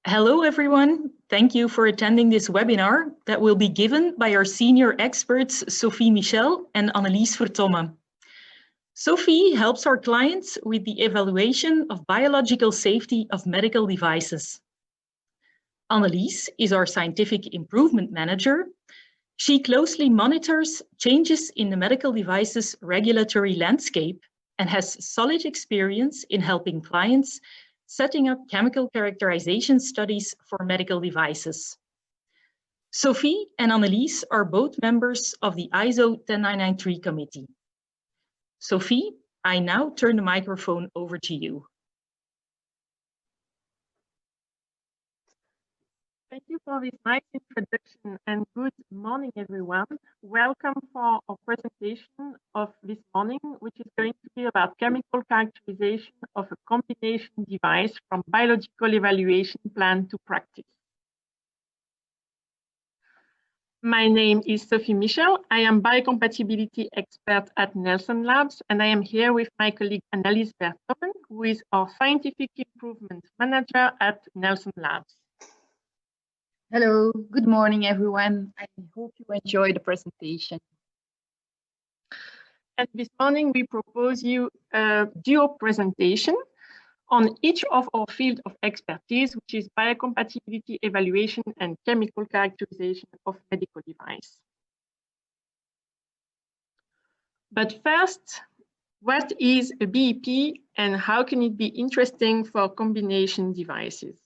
Hello, everyone. Thank you for attending this webinar that will be given by our senior experts, Sophie, Michel, and Annelies Vertommen. Sophie helps our clients with the evaluation of biological safety of medical devices. Annelies is our scientific improvement manager. She closely monitors changes in the medical devices regulatory landscape and has solid experience in helping clients setting up chemical characterization studies for medical devices. Sophie and Annelies are both members of the ISO 10993 committee. Sophie, I now turn the microphone over to you. Thank you for this nice introduction and good morning, everyone. Welcome for our presentation of this morning, which is going to be about chemical characterization of a combination device from biological evaluation plan to practice. My name is Sophie Michel. I am biocompatibility expert at Nelson Labs, and I am here with my colleague Annelies Vertommen, who is our scientific improvement manager at Nelson Labs. Hello, good morning, everyone. I hope you enjoy the presentation. And this morning, we propose you a duo presentation on each of our field of expertise, which is biocompatibility evaluation and chemical characterization of medical device. But first, what is a BEP and how can it be interesting for combination devices?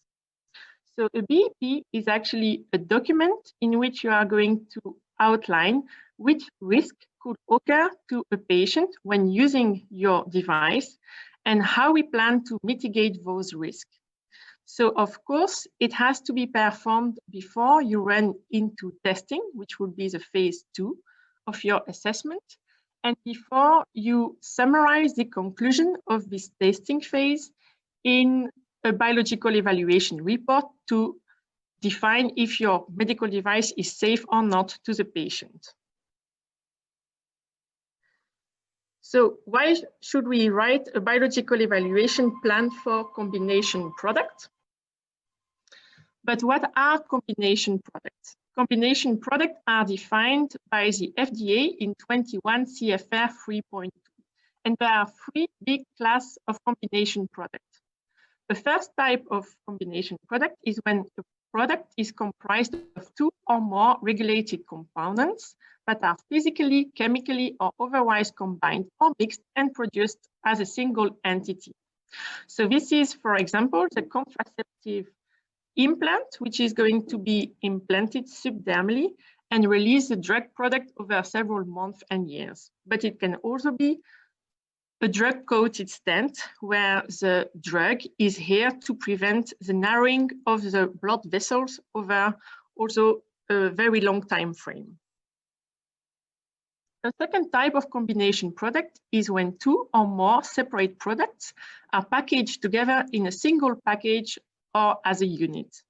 So a BEP is actually a document in which you are going to outline which risk could occur to a patient when using your device and how we plan to mitigate those risks. So of course, it has to be performed before you run into testing, which would be the phase 2 of your assessment, and before you summarize the conclusion of this testing phase in a biological evaluation report to define if your medical device is safe or not to the patient. So why should we write a biological evaluation plan for combination products? But what are combination products? Combination products are defined by the FDA in 21 CFR 3.2, and there are three big classes of combination products. The first type of combination product is when the product is comprised of two or more regulated components that are physically, chemically, or otherwise combined or mixed and produced as a single entity. So this is, for example, the contraceptive implant, which is going to be implanted subdermally and release the drug product over several months and years. But it can also be a drug-coated stent where the drug is here to prevent the narrowing of the blood vessels over also a very long time frame. The second type of combination product is when two or more separate products are packaged together in a single package or as a unit.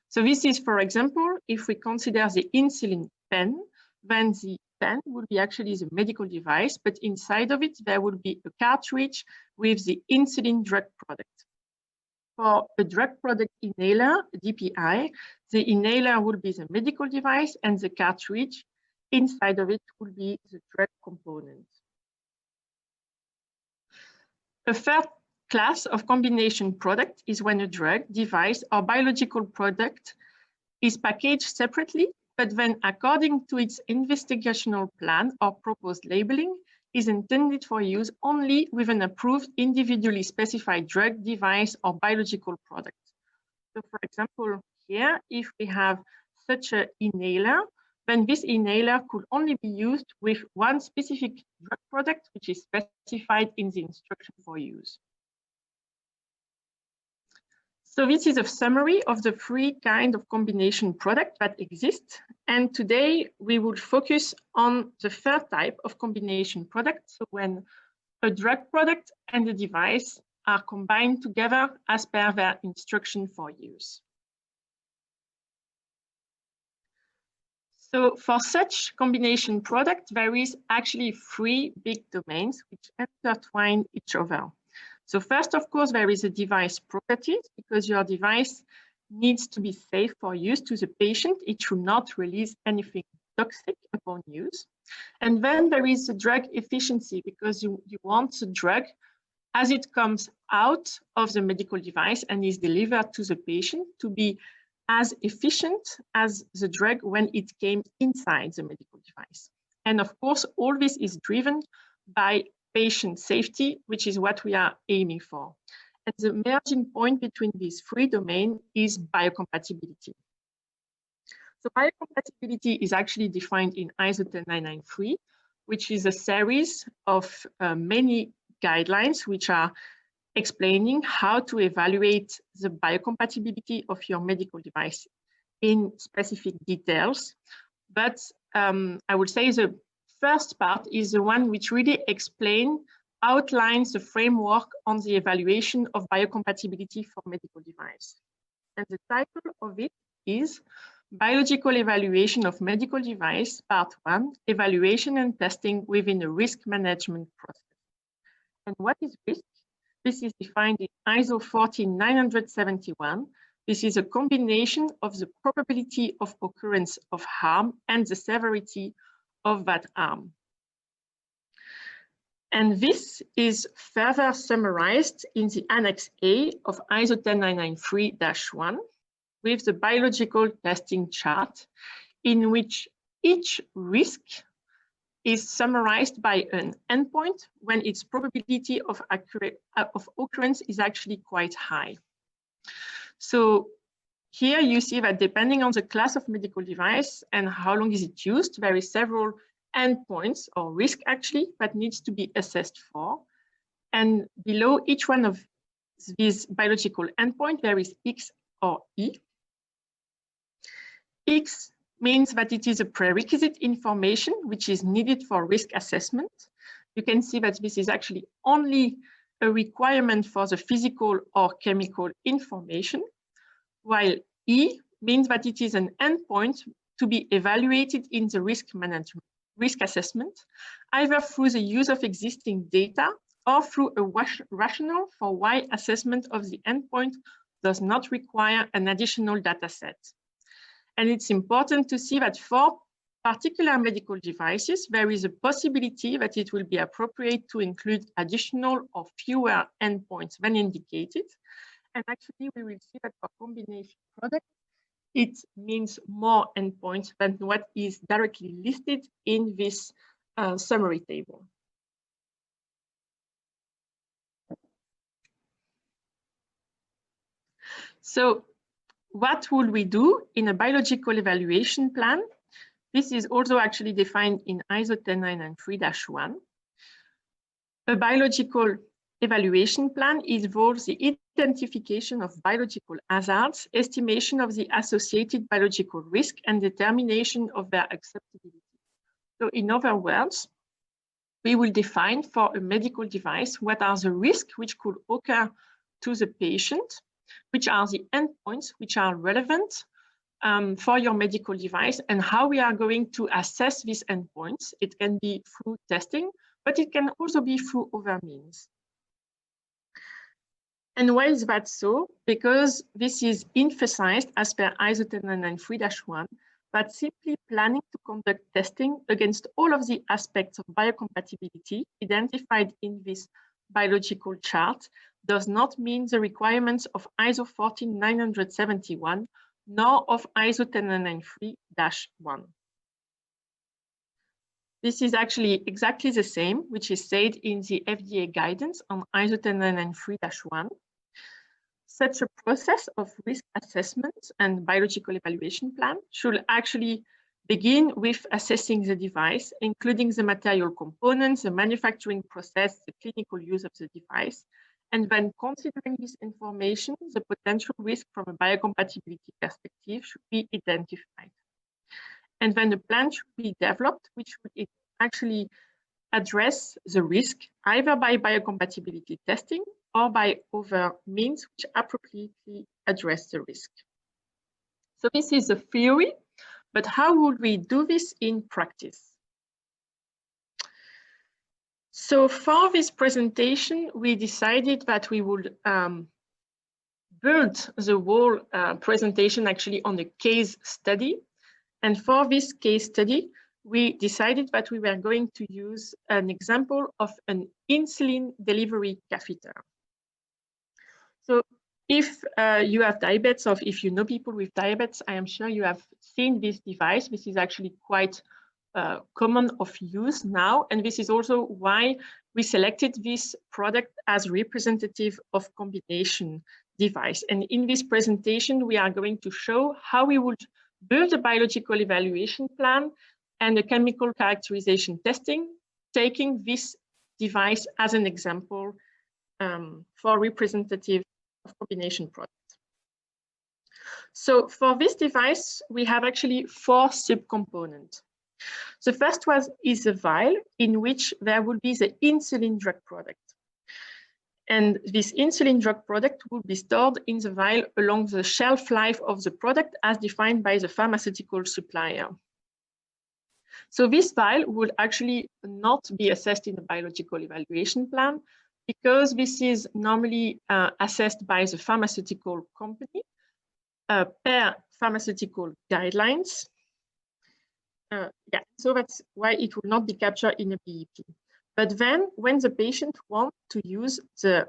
So this is, for example, if we consider the insulin pen, then the pen would be actually the medical device, but inside of it, there would be a cartridge with the insulin drug product. For a drug product inhaler, DPI, the inhaler would be the medical device and the cartridge inside of it would be the drug component. A third class of combination product is when a drug, device, or biological product is packaged separately, but then according to its investigational plan or proposed labeling, is intended for use only with an approved individually specified drug, device, or biological product. So for example, here, if we have such an inhaler, then this inhaler could only be used with one specific drug product, which is specified in the instruction for use. So this is a summary of the three kinds of combination products that exist. And today we will focus on the third type of combination product. So when a drug product and a device are combined together as per their instruction for use. So for such combination product, there is actually three big domains which intertwine each other. So first, of course, there is a device properties, because your device needs to be safe for use to the patient. It should not release anything toxic upon use. And then there is the drug efficiency, because you want the drug as it comes out of the medical device and is delivered to the patient to be as efficient as the drug when it came inside the medical device. And of course, all this is driven by patient safety, which is what we are aiming for. And the merging point between these three domains is biocompatibility. So biocompatibility is actually defined in ISO 10993, which is a series of many guidelines which are explaining how to evaluate the biocompatibility of your medical device in specific details. But I would say the first part is the one which really outlines the framework on the evaluation of biocompatibility for medical device. And the title of it is Biological Evaluation of Medical Device, Part 1, Evaluation and Testing within a Risk Management Process. And what is risk? This is defined in ISO 14971. This is a combination of the probability of occurrence of harm and the severity of that harm. And this is further summarized in the Annex A of ISO 10993-1 with the biological testing chart, in which each risk is summarized by an endpoint when its probability of occurrence is actually quite high. So here you see that depending on the class of medical device and how long is it used, there is several endpoints or risk actually that needs to be assessed for. And below each one of these biological endpoints, there is X or E. X means that it is a prerequisite information which is needed for risk assessment. You can see that this is actually only a requirement for the physical or chemical information, while E means that it is an endpoint to be evaluated in the risk assessment, either through the use of existing data or through a rationale for why assessment of the endpoint does not require an additional data set. And it's important to see that for particular medical devices, there is a possibility that it will be appropriate to include additional or fewer endpoints than indicated. And actually, we will see that for combination products, it means more endpoints than what is directly listed in this summary table. So what would we do in a biological evaluation plan? This is also actually defined in ISO 10993-1. A biological evaluation plan involves the identification of biological hazards, estimation of the associated biological risk, and determination of their acceptability. So in other words, we will define for a medical device what are the risks which could occur to the patient, which are the endpoints which are relevant for your medical device, and how we are going to assess these endpoints. It can be through testing, but it can also be through other means. And why is that so? Because this is emphasized as per ISO 10993-1, that simply planning to conduct testing against all of the aspects of biocompatibility identified in this biological chart does not mean the requirements of ISO 14971 nor of ISO 10993-1. This is actually exactly the same, which is said in the FDA guidance on ISO 10993-1. Such a process of risk assessment and biological evaluation plan should actually begin with assessing the device, including the material components, the manufacturing process, the clinical use of the device, and when considering this information, the potential risk from a biocompatibility perspective should be identified. And then a plan should be developed, which would actually address the risk either by biocompatibility testing or by other means which appropriately address the risk. So this is the theory, but how would we do this in practice? So for this presentation, we decided that we would built the whole presentation actually on a case study. And for this case study, we decided that we were going to use an example of an insulin delivery catheter. So if you have diabetes, or if you know people with diabetes, I am sure you have seen this device. This is actually quite common of use now. And this is also why we selected this product as representative of combination device. And in this presentation, we are going to show how we would build a biological evaluation plan and a chemical characterization testing, taking this device as an example for representative of combination product. So for this device, we have actually 4 subcomponents. The first one is a vial in which there will be the insulin drug product. And this insulin drug product will be stored in the vial along the shelf life of the product as defined by the pharmaceutical supplier. So this vial will actually not be assessed in a biological evaluation plan because this is normally assessed by the pharmaceutical company per pharmaceutical guidelines. So that's why it will not be captured in a BEP. But then when the patient wants to use the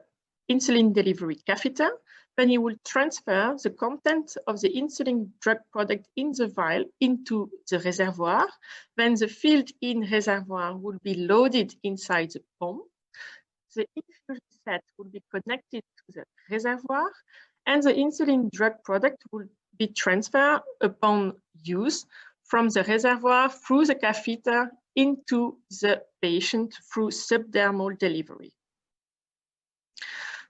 insulin delivery catheter, then he will transfer the content of the insulin drug product in the vial into the reservoir. Then the filled-in reservoir will be loaded inside the pump. The infusion set will be connected to the reservoir, and the insulin drug product will be transferred upon use from the reservoir through the catheter into the patient through subdermal delivery.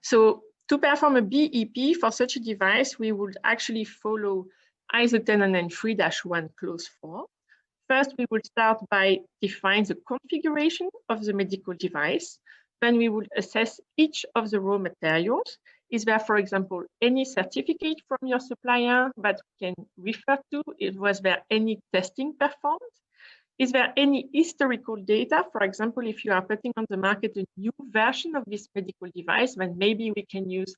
So to perform a BEP for such a device, we would actually follow ISO 10993-1 clause 4. First, we will start by defining the configuration of the medical device. Then we will assess each of the raw materials. Is there, for example, any certificate from your supplier that we can refer to? Was there any testing performed? Is there any historical data? For example, if you are putting on the market a new version of this medical device, then maybe we can use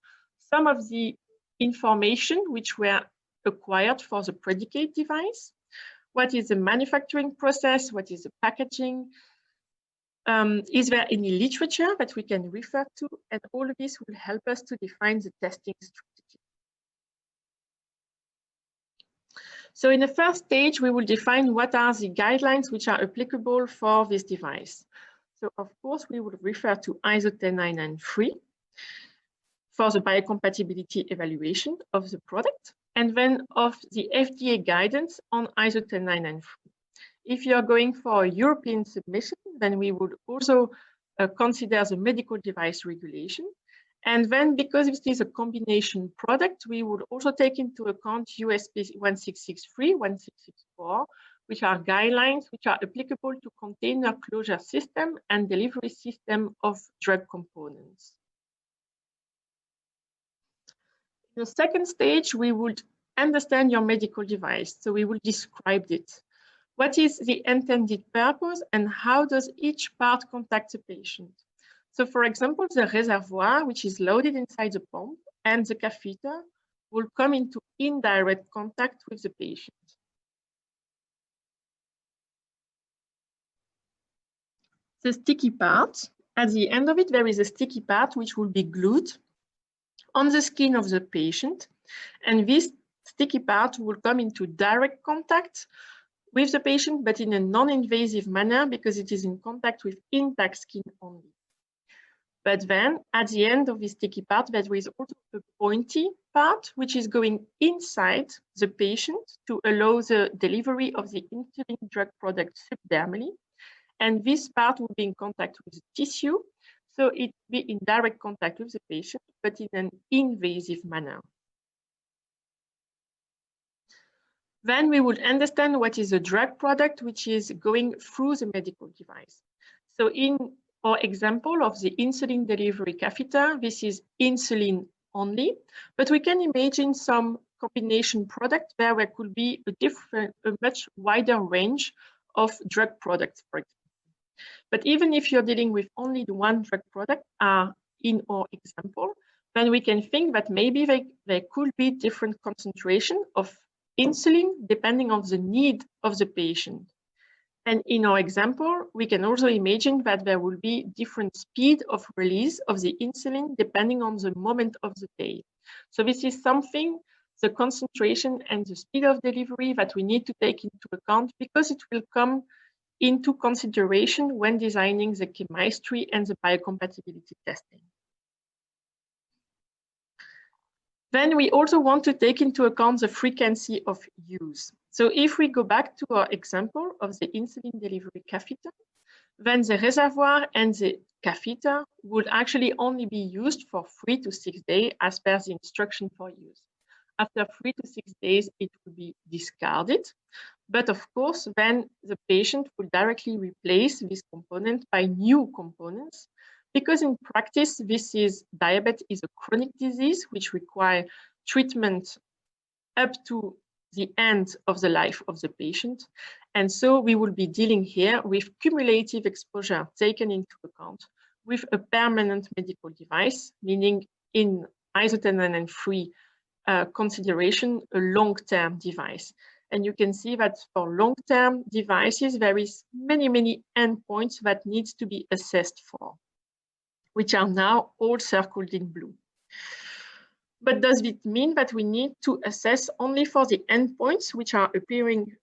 some of the information which were acquired for the predicate device. What is the manufacturing process? What is the packaging? Is there any literature that we can refer to? And all of this will help us to define the testing strategy. So in the first stage, we will define what are the guidelines which are applicable for this device. So of course, we will refer to ISO 10993 for the biocompatibility evaluation of the product, and then of the FDA guidance on ISO 10993. If you are going for a European submission, then we would also consider the medical device regulation. And then because it is a combination product, we would also take into account USP 1663, 1664, which are guidelines which are applicable to container closure system and delivery system of drug components. In the second stage, we would understand your medical device. So we will describe it. What is the intended purpose and how does each part contact the patient? So for example, the reservoir, which is loaded inside the pump, and the catheter will come into indirect contact with the patient. The sticky part, at the end of it, there is a sticky part which will be glued on the skin of the patient. And this sticky part will come into direct contact with the patient, but in a non-invasive manner because it is in contact with intact skin only. But then at the end of this sticky part, there is also a pointy part, which is going inside the patient to allow the delivery of the insulin drug product subdermally. And this part will be in contact with the tissue. So it will be in direct contact with the patient, but in an invasive manner. Then we would understand what is a drug product, which is going through the medical device. So in our example of the insulin delivery catheter, this is insulin only, but we can imagine some combination product where there could be a much wider range of drug products, for example. But even if you're dealing with only the one drug product, in our example, then we can think that maybe there could be different concentration of insulin depending on the need of the patient. And in our example, we can also imagine that there will be different speed of release of the insulin depending on the moment of the day. So this is something, the concentration and the speed of delivery, that we need to take into account, because it will come into consideration when designing the chemistry and the biocompatibility testing. Then we also want to take into account the frequency of use. So if we go back to our example of the insulin delivery catheter, then the reservoir and the catheter would actually only be used for 3 to 6 days as per the instruction for use. After 3 to 6 days, it will be discarded. But of course, then the patient will directly replace this component by new components, because in practice, diabetes is a chronic disease which requires treatment up to the end of the life of the patient. And so we will be dealing here with cumulative exposure taken into account with a permanent medical device, meaning in ISO 10993 consideration, a long-term device. And you can see that for long-term devices, there is many endpoints that needs to be assessed for, which are now all circled in blue. But does it mean that we need to assess only for the endpoints which are appearing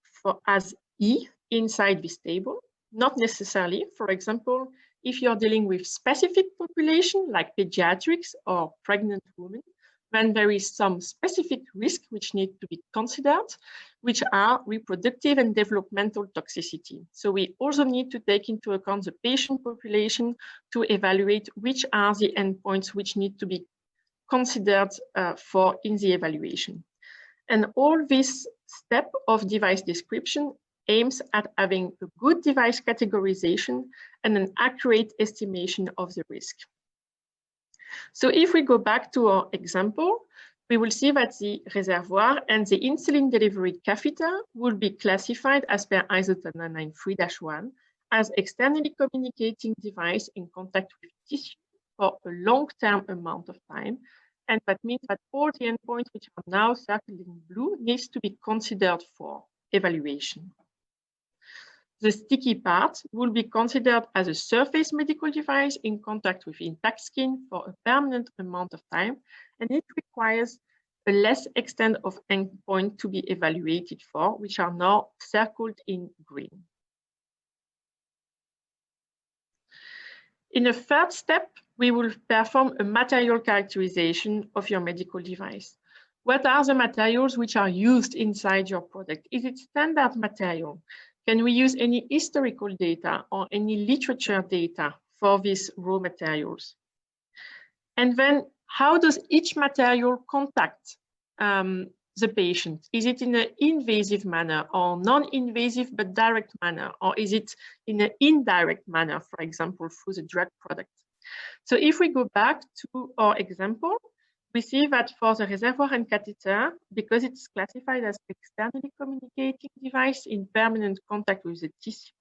as E inside this table? Not necessarily. For example, if you're dealing with specific population like pediatrics or pregnant women, then there is some specific risk which need to be considered, which are reproductive and developmental toxicity. So we also need to take into account the patient population to evaluate which are the endpoints which need to be considered for in the evaluation. And all this step of device description aims at having a good device categorization and an accurate estimation of the risk. So if we go back to our example, we will see that the reservoir and the insulin delivery catheter will be classified as per ISO 10993-1 as externally communicating device in contact with tissue for a long-term amount of time. And that means that all the endpoints which are now circled in blue needs to be considered for evaluation. The sticky part will be considered as a surface medical device in contact with intact skin for a permanent amount of time, and it requires a less extent of endpoint to be evaluated for, which are now circled in green. In a third step, we will perform a material characterization of your medical device. What are the materials which are used inside your product? Is it standard material? Can we use any historical data or any literature data for these raw materials? And then how does each material contact the patient? Is it in an invasive manner or non-invasive but direct manner? Or is it in an indirect manner, for example, through the drug product? So if we go back to our example, we see that for the reservoir and catheter, because it's classified as externally communicating device in permanent contact with the tissue,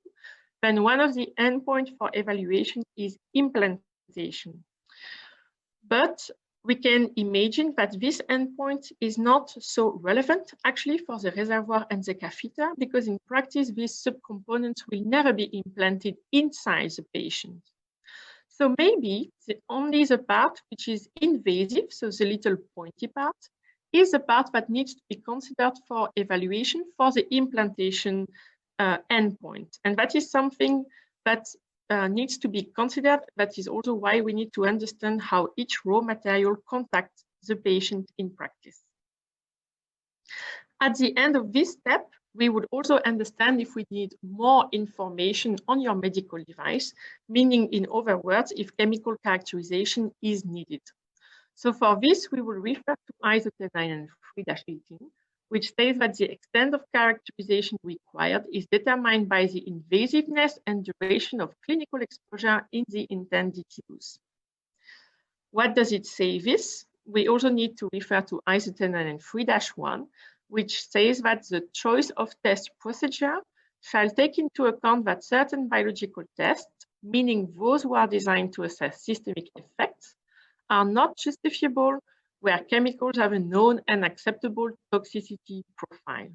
then one of the endpoints for evaluation is implantation. But we can imagine that this endpoint is not so relevant actually for the reservoir and the catheter, because in practice, these subcomponents will never be implanted inside the patient. So maybe only the part which is invasive, so the little pointy part, is the part that needs to be considered for evaluation for the implantation endpoint. And that is something that needs to be considered. That is also why we need to understand how each raw material contacts the patient in practice. At the end of this step, we would also understand if we need more information on your medical device, meaning in other words, if chemical characterization is needed. So for this, we will refer to ISO 10993-18, which states that the extent of characterization required is determined by the invasiveness and duration of clinical exposure in the intended use. What does it say this? We also need to refer to ISO 10993-1, which says that the choice of test procedure shall take into account that certain biological tests, meaning those who are designed to assess systemic effects, are not justifiable where chemicals have a known and acceptable toxicity profile.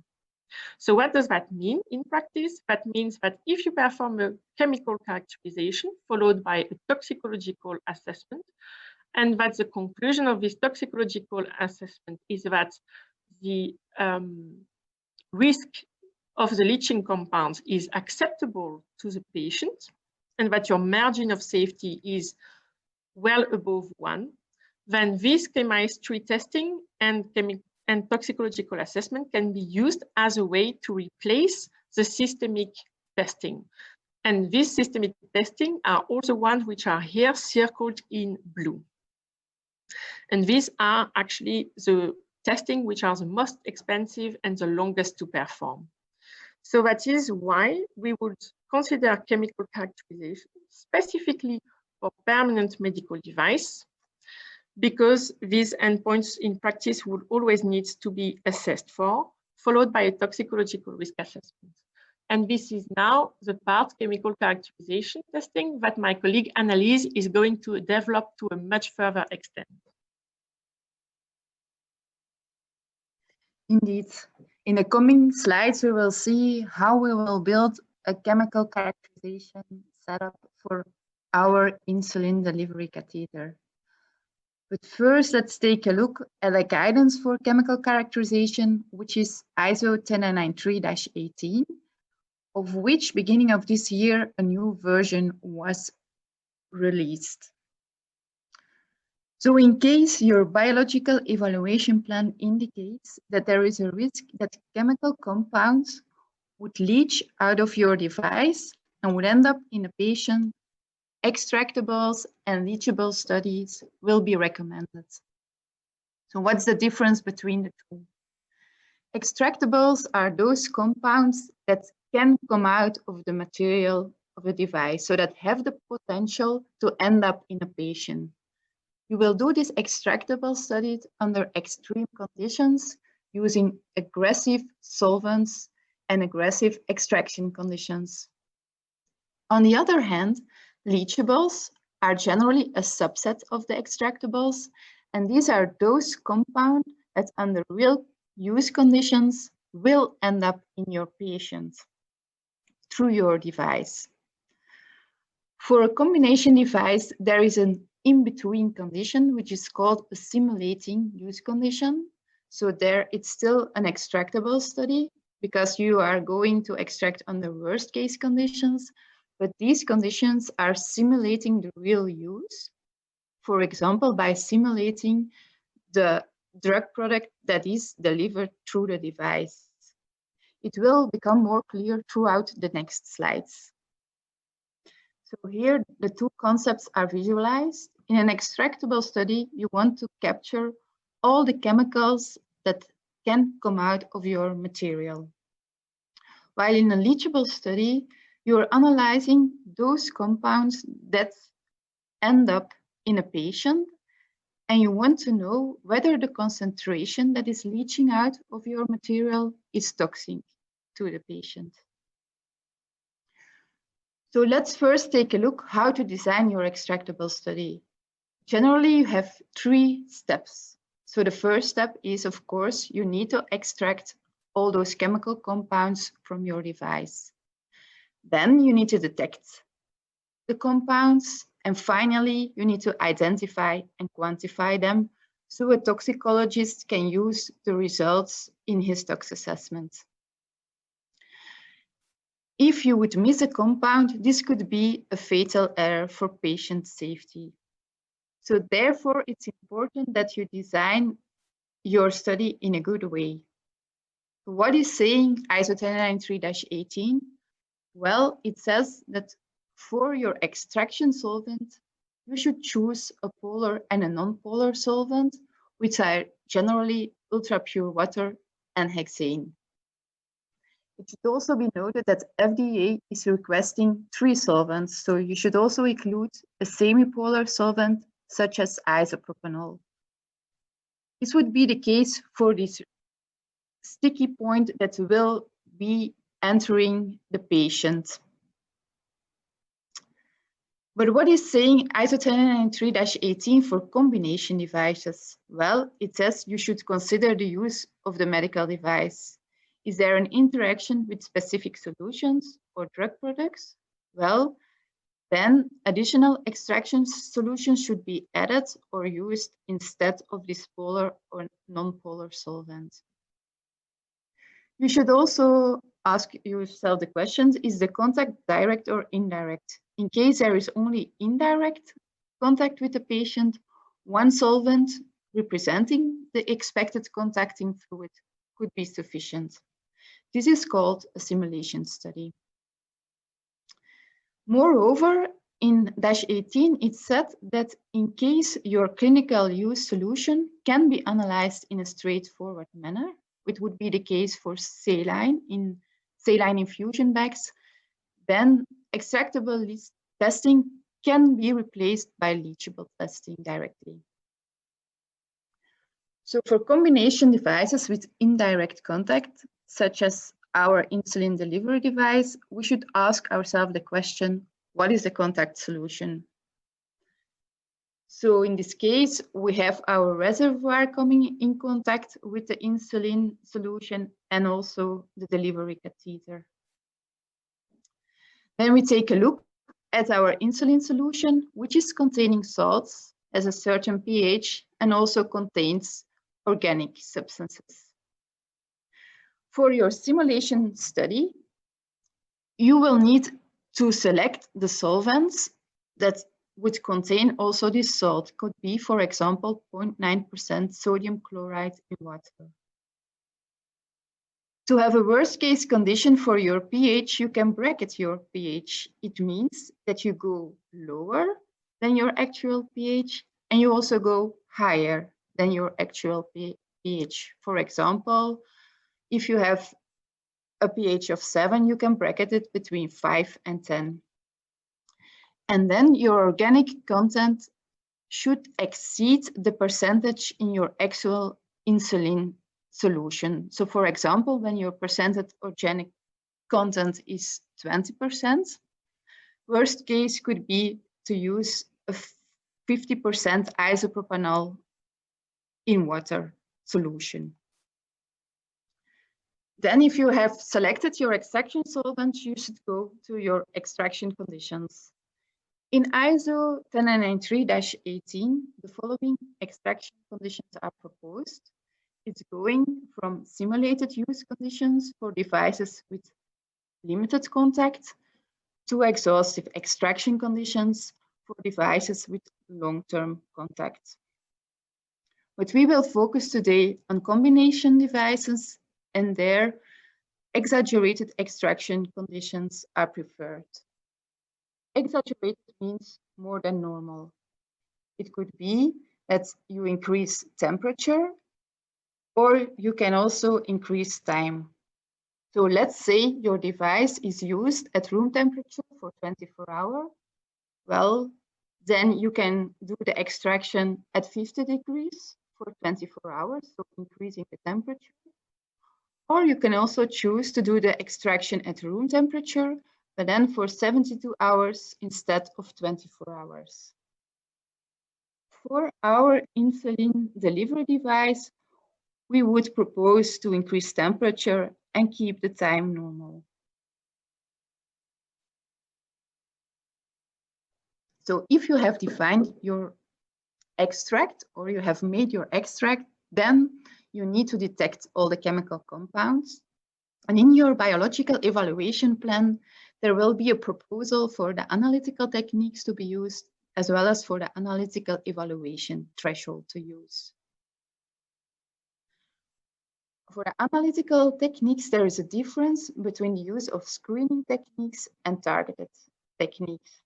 So what does that mean in practice? That means that if you perform a chemical characterization followed by a toxicological assessment, and that the conclusion of this toxicological assessment is that the risk of the leaching compounds is acceptable to the patient, and that your margin of safety is well above 1, then this chemistry testing and toxicological assessment can be used as a way to replace the systemic testing. And these systemic testing are also ones which are here circled in blue. And these are actually the testing which are the most expensive and the longest to perform. So that is why we would consider chemical characterization specifically for permanent medical device, because these endpoints in practice would always need to be assessed for, followed by a toxicological risk assessment. And this is now the part, chemical characterization testing, that my colleague Annelies is going to develop to a much further extent. Indeed. In the coming slides, we will see how we will build a chemical characterization setup for our insulin delivery catheter. But first, let's take a look at the guidance for chemical characterization, which is ISO 10993-18, of which beginning of this year, a new version was released. So in case your biological evaluation plan indicates that there is a risk that chemical compounds would leach out of your device and would end up in a patient, extractables and leachable studies will be recommended. So what's the difference between the two? Extractables are those compounds that can come out of the material of a device, so that have the potential to end up in a patient. You will do these extractable studies under extreme conditions using aggressive solvents and aggressive extraction conditions. On the other hand, leachables are generally a subset of the extractables, and these are those compounds that under real use conditions will end up in your patient through your device. For a combination device, there is an in-between condition, which is called a simulating use condition. So there it's still an extractable study because you are going to extract under worst case conditions, but these conditions are simulating the real use. For example, by simulating the drug product that is delivered through the device. It will become more clear throughout the next slides. So here the two concepts are visualized. In an extractable study, you want to capture all the chemicals that can come out of your material. While in a leachable study, you're analyzing those compounds that end up in a patient, and you want to know whether the concentration that is leaching out of your material is toxic to the patient. So let's first take a look how to design your extractable study. Generally, you have 3 steps. So the first step is, of course, you need to extract all those chemical compounds from your device. Then you need to detect the compounds. And finally, you need to identify and quantify them so a toxicologist can use the results in his tox assessment. If you would miss a compound, this could be a fatal error for patient safety. So therefore, it's important that you design your study in a good way. What is saying ISO 10993-18? Well, it says that for your extraction solvent, you should choose a polar and a non-polar solvent, which are generally ultra-pure water and hexane. It should also be noted that FDA is requesting 3 solvents, so you should also include a semi-polar solvent such as isopropanol. This would be the case for this sticky point that will be entering the patient. But what is saying ISO 10993-18 for combination devices? Well, it says you should consider the use of the medical device. Is there an interaction with specific solutions or drug products? Well, then additional extraction solutions should be added or used instead of this polar or non-polar solvent. You should also ask yourself the questions, is the contact direct or indirect? In case there is only indirect contact with the patient, one solvent representing the expected contacting fluid could be sufficient. This is called a simulation study. Moreover, in -18, it said that in case your clinical use solution can be analyzed in a straightforward manner, it would be the case for saline infusion bags, then extractable testing can be replaced by leachable testing directly. So for combination devices with indirect contact, such as our insulin delivery device, we should ask ourselves the question, what is the contact solution? So in this case, we have our reservoir coming in contact with the insulin solution and also the delivery catheter. Then we take a look at our insulin solution, which is containing salts, has a certain pH, and also contains organic substances. For your simulation study, you will need to select the solvents that would contain also this salt. Could be, for example, 0.9% sodium chloride in water. To have a worst case condition for your pH, you can bracket your pH. It means that you go lower than your actual pH and you also go higher than your actual pH. For example, if you have a pH of 7, you can bracket it between 5 and 10. And then your organic content should exceed the percentage in your actual insulin solution. So for example, when your percentage organic content is 20%, worst case could be to use a 50% isopropanol in water solution. Then if you have selected your extraction solvent, you should go to your extraction conditions. In ISO 10993-18, the following extraction conditions are proposed. It's going from simulated use conditions for devices with limited contact to exhaustive extraction conditions for devices with long-term contact. But we will focus today on combination devices, and there exaggerated extraction conditions are preferred. Exaggerated means more than normal. It could be that you increase temperature, or you can also increase time. So let's say your device is used at room temperature for 24 hours. Well, then you can do the extraction at 50 degrees for 24 hours, so increasing the temperature. Or you can also choose to do the extraction at room temperature, but then for 72 hours instead of 24 hours. For our insulin delivery device, we would propose to increase temperature and keep the time normal. So if you have defined your extract or you have made your extract, then you need to detect all the chemical compounds. And in your biological evaluation plan, there will be a proposal for the analytical techniques to be used, as well as for the analytical evaluation threshold to use. For the analytical techniques, there is a difference between the use of screening techniques and targeted techniques.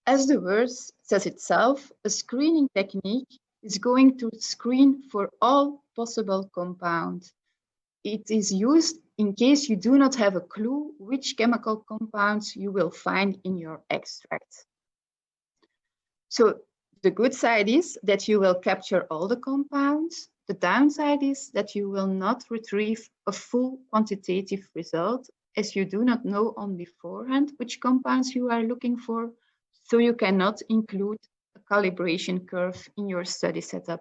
As the word says itself, a screening technique is going to screen for all possible compounds. It is used in case you do not have a clue which chemical compounds you will find in your extract. So the good side is that you will capture all the compounds. The downside is that you will not retrieve a full quantitative result, as you do not know on beforehand which compounds you are looking for, So you cannot include a calibration curve in your study setup.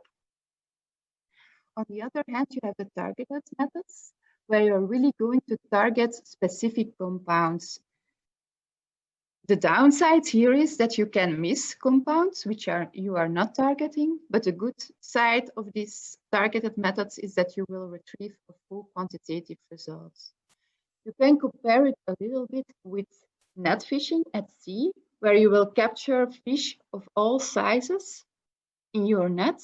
On the other hand, you have the targeted methods, where you're really going to target specific compounds. The downside here is that you can miss compounds which you are not targeting, but the good side of these targeted methods is that you will retrieve a full quantitative results. You can compare it a little bit with net fishing at sea, where you will capture fish of all sizes in your net,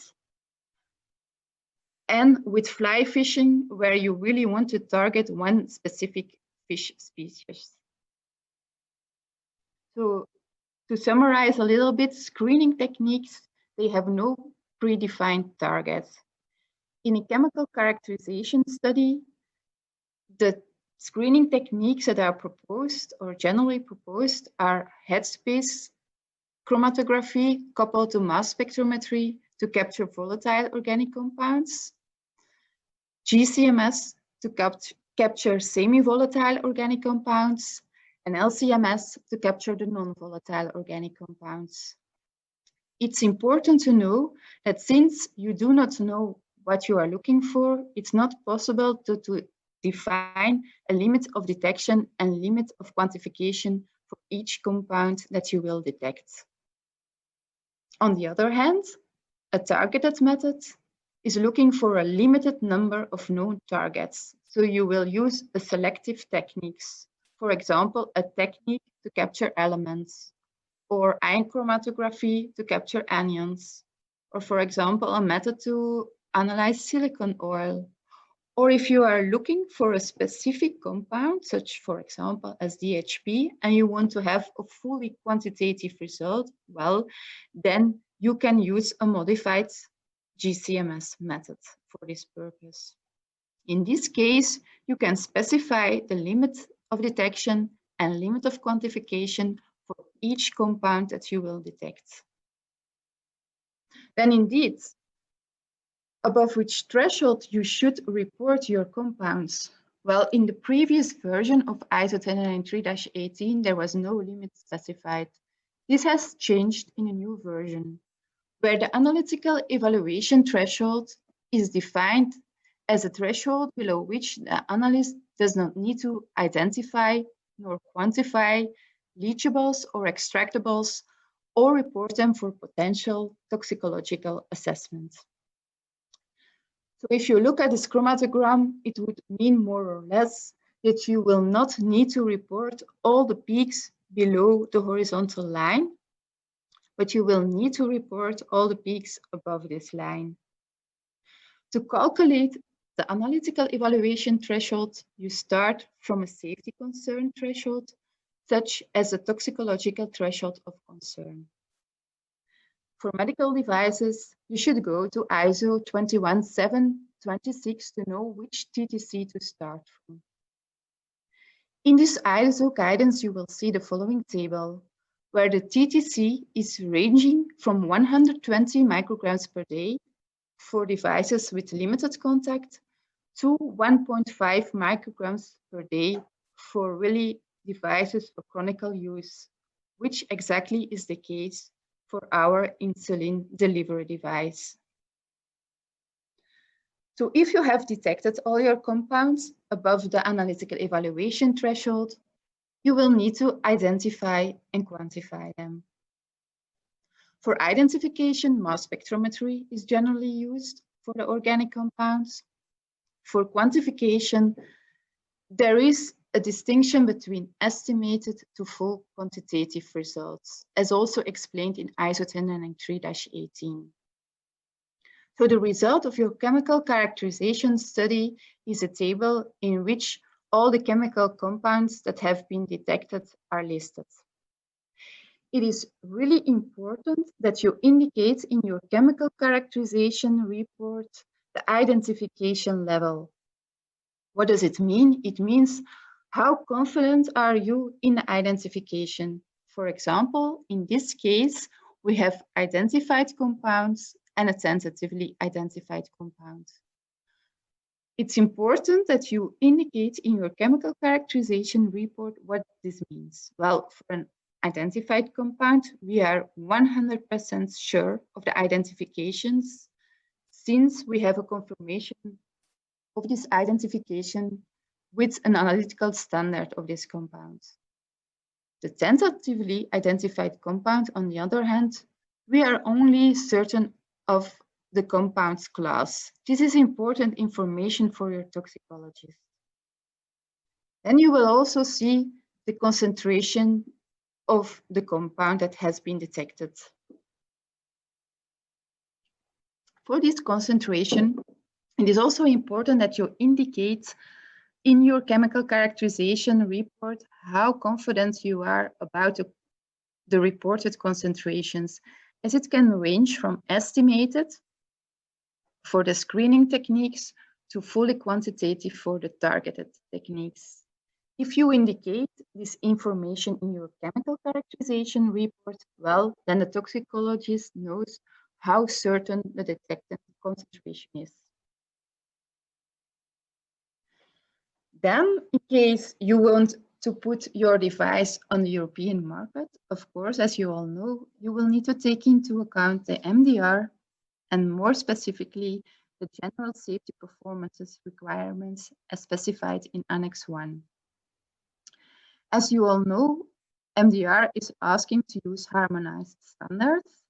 and with fly fishing, where you really want to target one specific fish species. So to summarize a little bit, screening techniques, they have no predefined targets. In a chemical characterization study, the screening techniques that are proposed or generally proposed are headspace chromatography coupled to mass spectrometry to capture volatile organic compounds, GCMS to capture semi-volatile organic compounds, and LCMS to capture the non-volatile organic compounds. It's important to know that since you do not know what you are looking for, it's not possible to define a limit of detection and limit of quantification for each compound that you will detect. On the other hand, a targeted method is looking for a limited number of known targets. So you will use a selective techniques. For example, a technique to capture elements, or ion chromatography to capture anions, or for example, a method to analyze silicon oil. Or if you are looking for a specific compound, such for example as DHP, and you want to have a fully quantitative result, well, then you can use a modified GCMS method for this purpose. In this case, you can specify the limit of detection and limit of quantification for each compound that you will detect. Then indeed, above which threshold you should report your compounds. Well, in the previous version of ISO 10993-18, there was no limit specified. This has changed in a new version, where the analytical evaluation threshold is defined as a threshold below which the analyst does not need to identify nor quantify leachables or extractables or report them for potential toxicological assessment. So if you look at this chromatogram, it would mean more or less that you will not need to report all the peaks below the horizontal line, but you will need to report all the peaks above this line. To calculate the analytical evaluation threshold, you start from a safety concern threshold, such as a toxicological threshold of concern. For medical devices, you should go to ISO 21726 to know which TTC to start from. In this ISO guidance, you will see the following table, where the TTC is ranging from 120 micrograms per day for devices with limited contact to 1.5 micrograms per day for really devices for chronic use, which exactly is the case for our insulin delivery device. So if you have detected all your compounds above the analytical evaluation threshold, you will need to identify and quantify them. For identification, mass spectrometry is generally used for the organic compounds. For quantification, there is a distinction between estimated to full quantitative results, as also explained in ISO 10993-18. So the result of your chemical characterization study is a table in which all the chemical compounds that have been detected are listed. It is really important that you indicate in your chemical characterization report the identification level. What does it mean? It means how confident are you in the identification? For example, in this case, we have identified compounds and a tentatively identified compound. It's important that you indicate in your chemical characterization report what this means. Well, for an identified compound, we are 100% sure of the identifications since we have a confirmation of this identification with an analytical standard of this compound. The tentatively identified compound, on the other hand, we are only certain of the compound's class. This is important information for your toxicologist. Then you will also see the concentration of the compound that has been detected. For this concentration, it is also important that you indicate in your chemical characterization report how confident you are about the reported concentrations, as it can range from estimated for the screening techniques to fully quantitative for the targeted techniques. If you indicate this information in your chemical characterization report, well, then the toxicologist knows how certain the detected concentration is. Then, in case you want to put your device on the European market, of course, as you all know, you will need to take into account the MDR and more specifically, the general safety performances requirements as specified in Annex 1. As you all know, MDR is asking to use harmonized standards.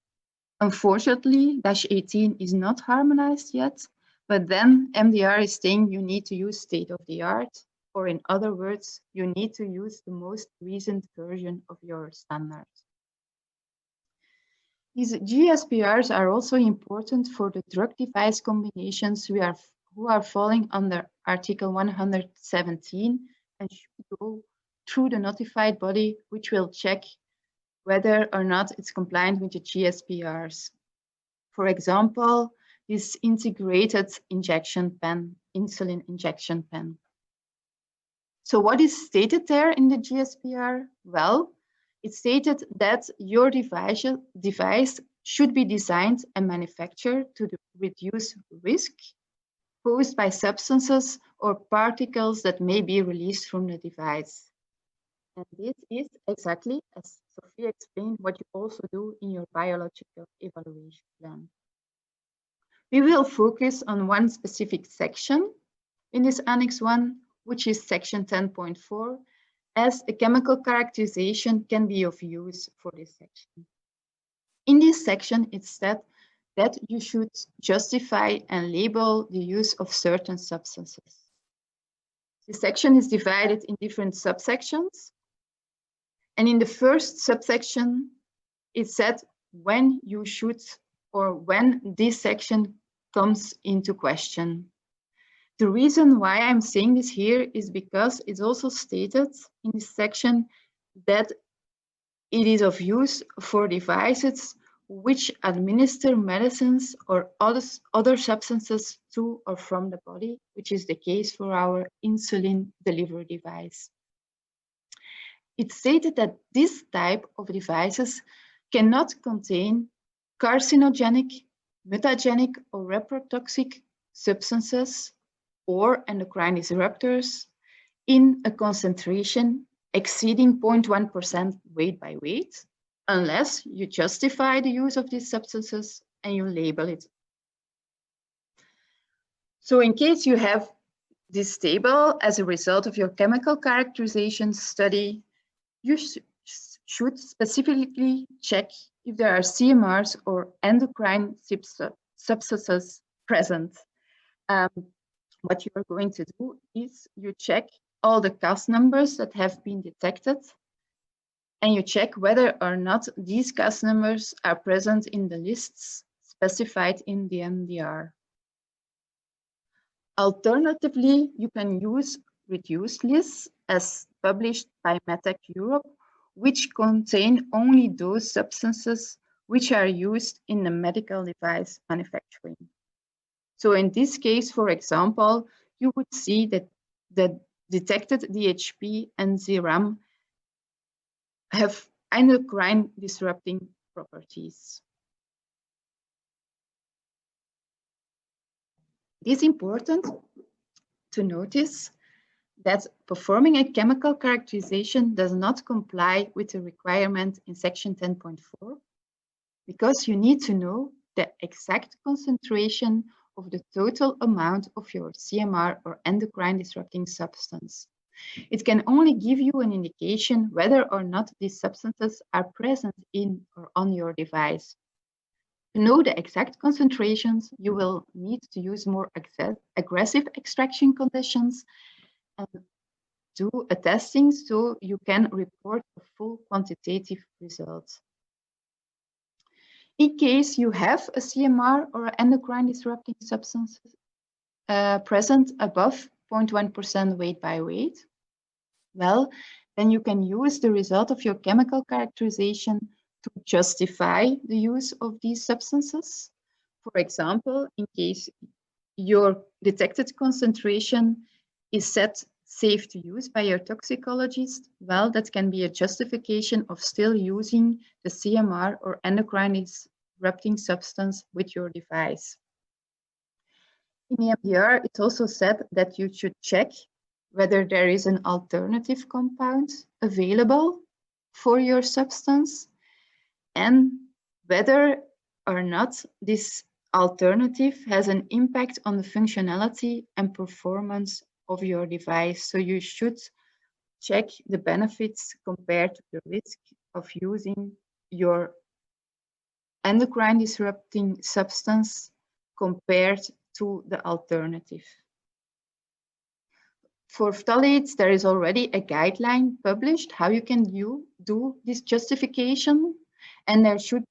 Unfortunately, -18 is not harmonized yet, but then MDR is saying you need to use state-of-the-art, or in other words, you need to use the most recent version of your standard. These GSPRs are also important for the drug-device combinations who are falling under Article 117 and should go through the notified body, which will check whether or not it's compliant with the GSPRs. For example, this integrated injection pen, insulin injection pen. So what is stated there in the GSPR? Well, it's stated that your device should be designed and manufactured to reduce risk posed by substances or particles that may be released from the device. And this is exactly, as Sophie explained, what you also do in your biological evaluation plan. We will focus on one specific section in this Annex 1, which is section 10.4, as a chemical characterization can be of use for this section. In this section, it's said that you should justify and label the use of certain substances. This section is divided in different subsections. And in the first subsection, it said when you should or when this section comes into question. The reason why I'm saying this here is because it's also stated in this section that it is of use for devices which administer medicines or other substances to or from the body, which is the case for our insulin delivery device. It's stated that this type of devices cannot contain carcinogenic, mutagenic, or reprotoxic substances or endocrine disruptors in a concentration exceeding 0.1% weight by weight, unless you justify the use of these substances and you label it. So in case you have this table as a result of your chemical characterization study, you should specifically check if there are CMRs or endocrine substances present. What you are going to do is you check all the CAS numbers that have been detected, and you check whether or not these CAS numbers are present in the lists specified in the MDR. Alternatively, you can use reduced lists as published by MedTech Europe, which contain only those substances which are used in the medical device manufacturing. So in this case, for example, you would see that the detected DHP and ZRAM have endocrine disrupting properties. It is important to notice that performing a chemical characterization does not comply with the requirement in section 10.4 because you need to know the exact concentration of the total amount of your CMR or endocrine disrupting substance. It can only give you an indication whether or not these substances are present in or on your device. To know the exact concentrations, you will need to use more aggressive extraction conditions and do a testing so you can report a full quantitative result. In case you have a CMR or endocrine disrupting substance present above 0.1% weight by weight, well, then you can use the result of your chemical characterization to justify the use of these substances. For example, in case your detected concentration is set safe to use by your toxicologist, well, that can be a justification of still using the CMR or endocrine disrupting substance with your device. In the MDR, it also said that you should check whether there is an alternative compound available for your substance and whether or not this alternative has an impact on the functionality and performance of your device. So you should check the benefits compared to the risk of using your endocrine disrupting substance compared to the alternative. For phthalates, there is already a guideline published how you can do this justification, and there should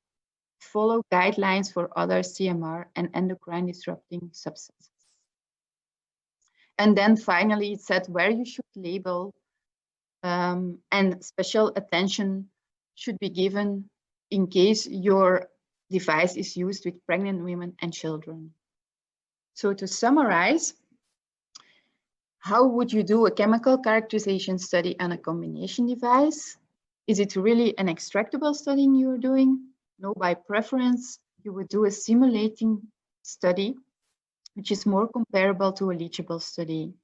follow guidelines for other CMR and endocrine disrupting substances. And then finally, it said where you should label and special attention should be given in case your device is used with pregnant women and children. So to summarize, how would you do a chemical characterization study on a combination device? Is it really an extractable study you're doing? No, by preference, you would do a simulating study, which is more comparable to a leachable study.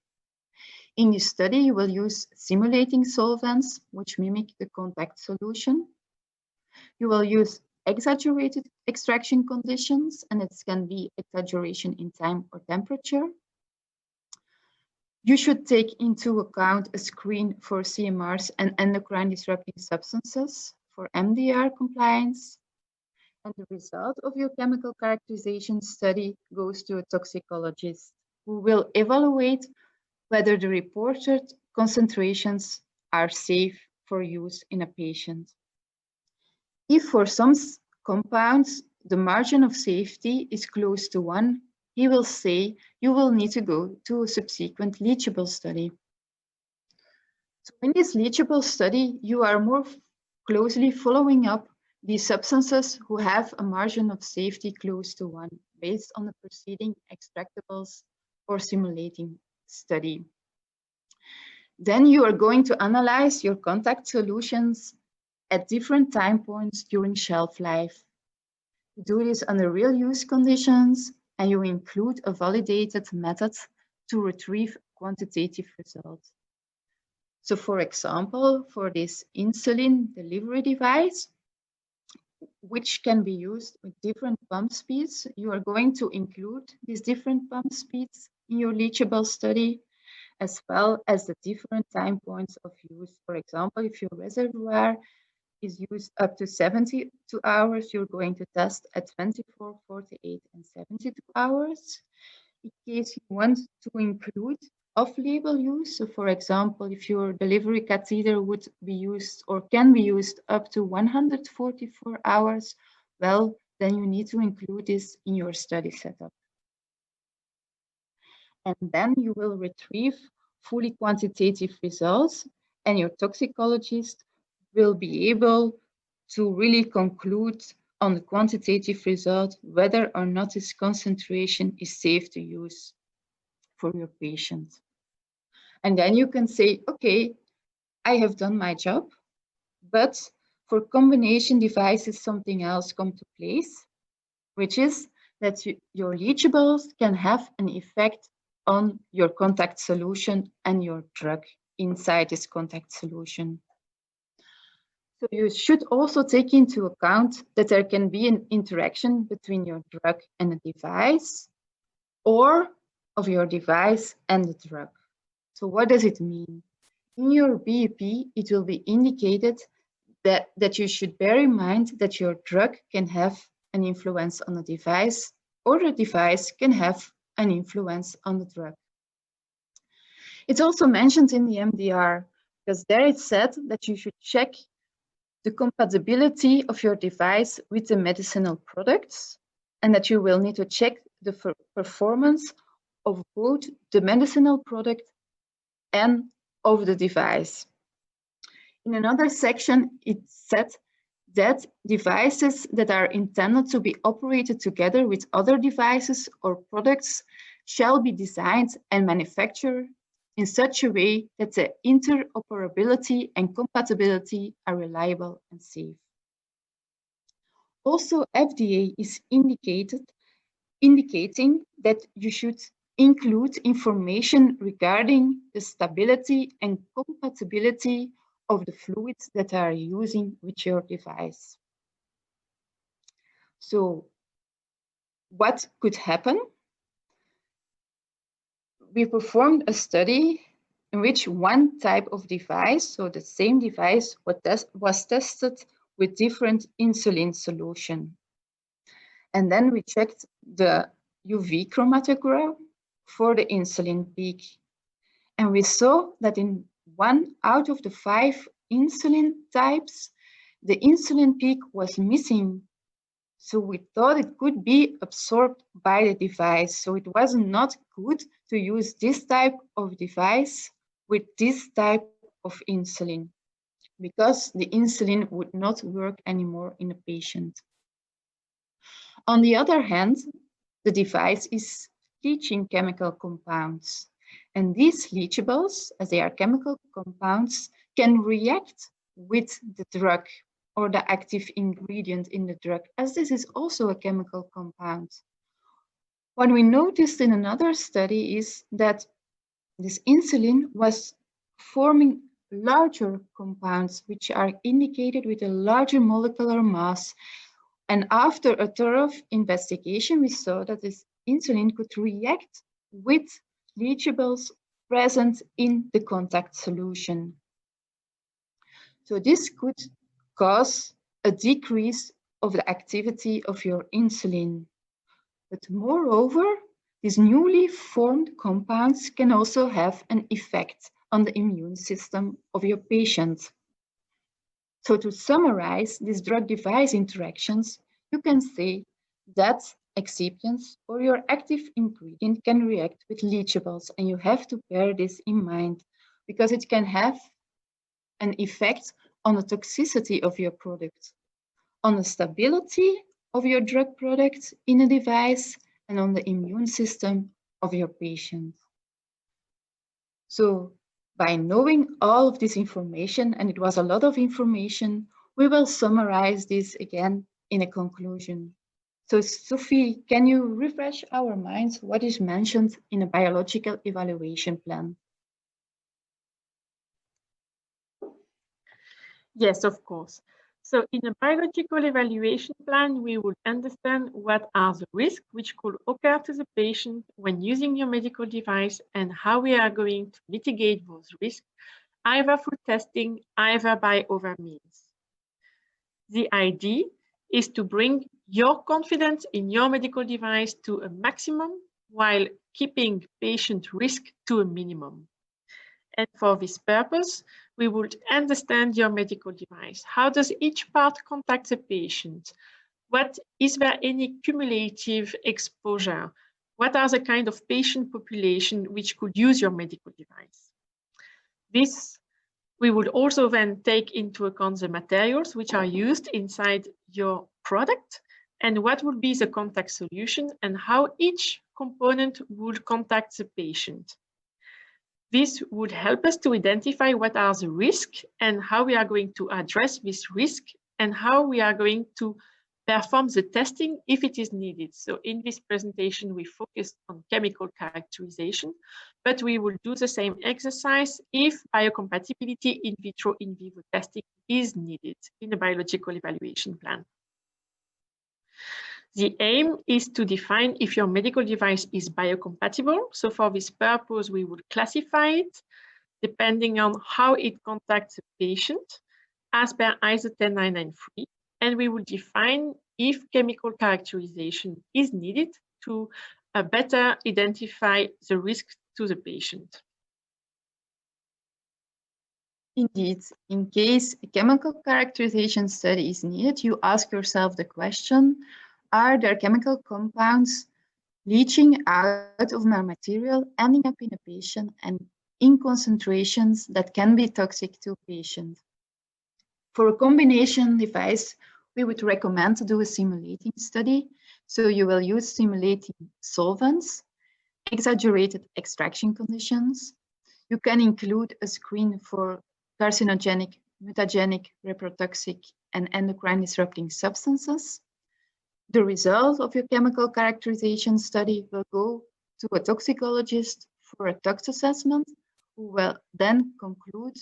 In this study, you will use simulating solvents, which mimic the contact solution. You will use exaggerated extraction conditions, and it can be exaggeration in time or temperature. You should take into account a screen for CMRs and endocrine disrupting substances for MDR compliance. And the result of your chemical characterization study goes to a toxicologist who will evaluate whether the reported concentrations are safe for use in a patient. If for some compounds the margin of safety is close to 1, he will say you will need to go to a subsequent leachable study. So in this leachable study, you are more closely following up these substances who have a margin of safety close to 1 based on the preceding extractables or simulating study. Then you are going to analyze your contact solutions at different time points during shelf life. You do this under real use conditions, and you include a validated method to retrieve quantitative results. So for example, for this insulin delivery device, which can be used with different pump speeds, you are going to include these different pump speeds in your leachable study, as well as the different time points of use. For example, if your reservoir is used up to 72 hours, you're going to test at 24, 48, and 72 hours. In case you want to include off-label use, so for example, if your delivery catheter would be used or can be used up to 144 hours, well, then you need to include this in your study setup. And then you will retrieve fully quantitative results, and your toxicologist will be able to really conclude on the quantitative result whether or not this concentration is safe to use for your patient. And then you can say, okay, I have done my job, but for combination devices, something else comes to place, which is that your leachables can have an effect on your contact solution and your drug inside this contact solution. So you should also take into account that there can be an interaction between your drug and a device, or of your device and the drug. So what does it mean? In your BEP, it will be indicated that you should bear in mind that your drug can have an influence on the device, or the device can have an influence on the drug. It's also mentioned in the MDR, because there it said that you should check the compatibility of your device with the medicinal products, and that you will need to check the performance of both the medicinal product and of the device. In another section, it said that devices that are intended to be operated together with other devices or products shall be designed and manufactured in such a way that the interoperability and compatibility are reliable and safe. Also, FDA is indicating that you should include information regarding the stability and compatibility of the fluids that are using with your device. So what could happen? We performed a study in which one type of device, so the same device, was tested with different insulin solution. And then we checked the UV chromatograph for the insulin peak. And we saw that in 1 out of the 5 insulin types, the insulin peak was missing. So we thought it could be absorbed by the device. So it was not good to use this type of device with this type of insulin, because the insulin would not work anymore in a patient. On the other hand, the device is leaching chemical compounds. And these leachables, as they are chemical compounds, can react with the drug or the active ingredient in the drug, as this is also a chemical compound. What we noticed in another study is that this insulin was forming larger compounds, which are indicated with a larger molecular mass. And after a thorough investigation, we saw that this insulin could react with leachables present in the contact solution. So this could cause a decrease of the activity of your insulin. But moreover, these newly formed compounds can also have an effect on the immune system of your patient. So to summarize these drug-device interactions, you can say that excipients or your active ingredient can react with leachables, and you have to bear this in mind because it can have an effect on the toxicity of your product, on the stability of your drug product in a device, and on the immune system of your patient. So by knowing all of this information, and it was a lot of information, we will summarize this again in a conclusion. So Sophie, can you refresh our minds what is mentioned in a biological evaluation plan? Yes, of course. So in a biological evaluation plan, we would understand what are the risks which could occur to the patient when using your medical device and how we are going to mitigate those risks, either through testing, either by other means. The idea is to bring your confidence in your medical device to a maximum while keeping patient risk to a minimum. And for this purpose, we would understand your medical device. How does each part contact the patient? Is there any cumulative exposure? What are the kind of patient population which could use your medical device? This we would also then take into account the materials which are used inside your product and what would be the contact solution and how each component would contact the patient. This would help us to identify what are the risks and how we are going to address this risk and how we are going to perform the testing if it is needed. So in this presentation, we focused on chemical characterization, but we will do the same exercise if biocompatibility in vitro, in vivo testing is needed in a biological evaluation plan. The aim is to define if your medical device is biocompatible. So for this purpose, we will classify it depending on how it contacts the patient as per ISO 10993. And we will define if chemical characterization is needed to better identify the risk to the patient. Indeed, in case a chemical characterization study is needed, you ask yourself the question, are there chemical compounds leaching out of my material, ending up in a patient and in concentrations that can be toxic to a patient? For a combination device, we would recommend to do a simulating study. So you will use simulating solvents, exaggerated extraction conditions. You can include a screen for carcinogenic, mutagenic, reprotoxic, and endocrine disrupting substances. The result of your chemical characterization study will go to a toxicologist for a tox assessment, who will then conclude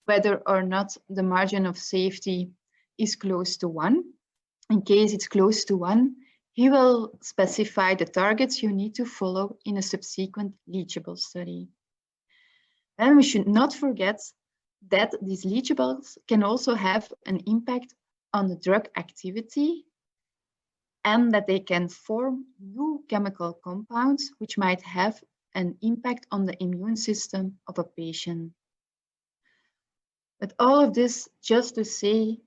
whether or not the margin of safety is close to 1. In case it's close to 1, he will specify the targets you need to follow in a subsequent leachable study. And we should not forget that these leachables can also have an impact on the drug activity and that they can form new chemical compounds which might have an impact on the immune system of a patient. But all of this just to say,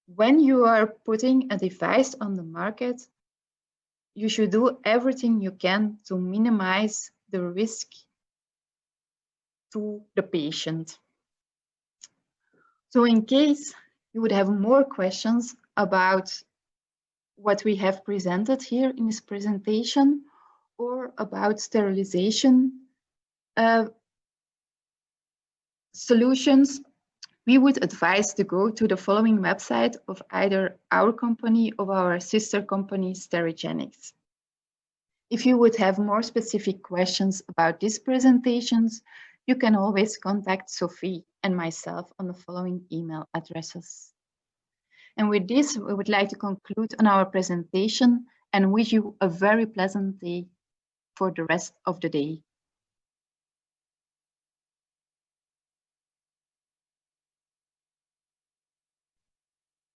when you are putting a device on the market, you should do everything you can to minimize the risk to the patient. So in case you would have more questions about what we have presented here in this presentation or about sterilization solutions, we would advise to go to the following website of either our company or our sister company, Sterigenics. If you would have more specific questions about these presentations, you can always contact Sophie and myself on the following email addresses. And with this, we would like to conclude on our presentation and wish you a very pleasant day for the rest of the day.